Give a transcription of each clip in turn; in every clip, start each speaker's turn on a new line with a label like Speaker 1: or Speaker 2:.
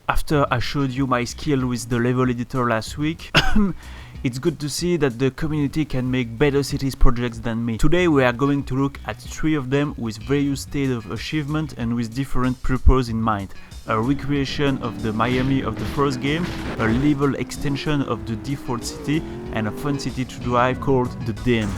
Speaker 1: After I showed you my skill with the level editor last week, it's good to see that the community can make better cities projects than me. Today we are going to look at 3 of them with various state of achievement and with different purpose in mind. A recreation of the Miami of the first game, a level extension of the default city, and a fun city to drive called the Den.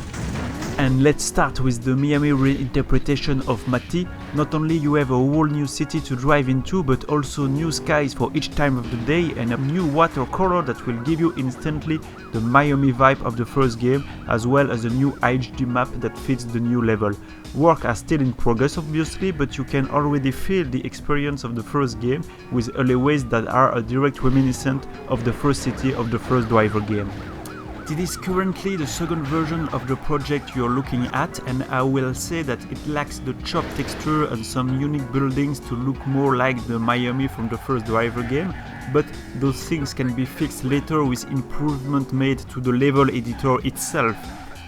Speaker 1: And let's start with the Miami reinterpretation of Mati. Not only you have a whole new city to drive into, but also new skies for each time of the day and a new water color that will give you instantly the Miami vibe of the first game, as well as a new HD map that fits the new level. Work are still in progress obviously, but you can already feel the experience of the first game with alleyways that are a direct reminiscent of the first city of the first driver game. It is currently the second version of the project you're looking at, and I will say that it lacks the chop texture and some unique buildings to look more like the Miami from the first driver game, but those things can be fixed later with improvement made to the level editor itself.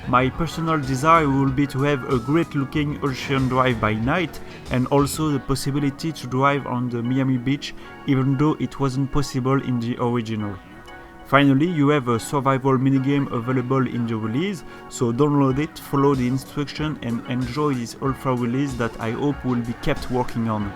Speaker 1: My personal desire will be to have a great looking ocean drive by night, and also the possibility to drive on the Miami beach, even though it wasn't possible in the original. Finally, you have a survival minigame available in Jubilees, so download it, follow the instruction and enjoy this alpha release that I hope will be kept working on.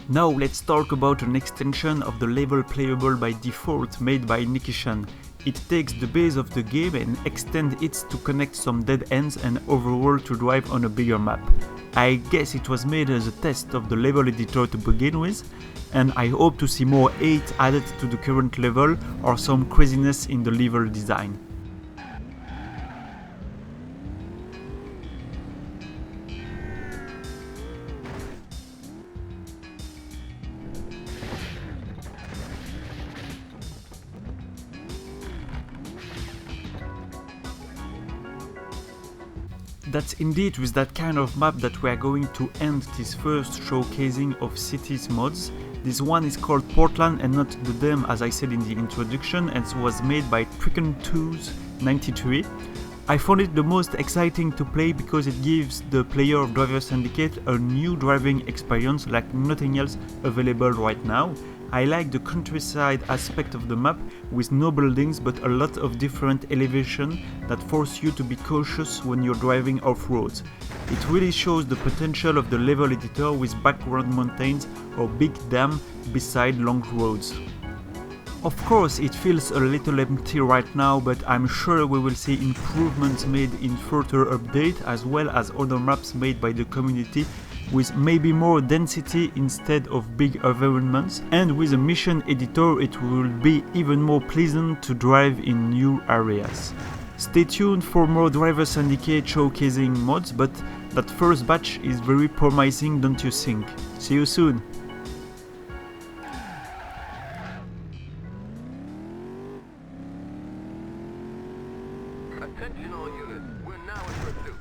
Speaker 1: Now let's talk about an extension of the level playable by default made by Nikishan. It takes the base of the game and extends it to connect some dead ends and overall to drive on a bigger map. I guess it was made as a test of the level editor to begin with, and I hope to see more 8 added to the current level or some craziness in the level design. That's indeed with that kind of map that we are going to end this first showcasing of cities mods. This one is called Portland and not the Dam as I said in the introduction, and was made by Tricken2's93. I found it the most exciting to play because it gives the player of Driver Syndicate a new driving experience like nothing else available right now. I like the countryside aspect of the map with no buildings but a lot of different elevation that force you to be cautious when you're driving off-roads. It really shows the potential of the level editor with background mountains or big dam beside long roads. Of course it feels a little empty right now, but I'm sure we will see improvements made in further update as well as other maps made by the community with maybe more density instead of big environments, and with a mission editor it will be even more pleasant to drive in new areas. Stay tuned for more Driver Syndicate showcasing mods, but that first batch is very promising, don't you think? See you soon!
Speaker 2: Attention all units, we're now in pursuit.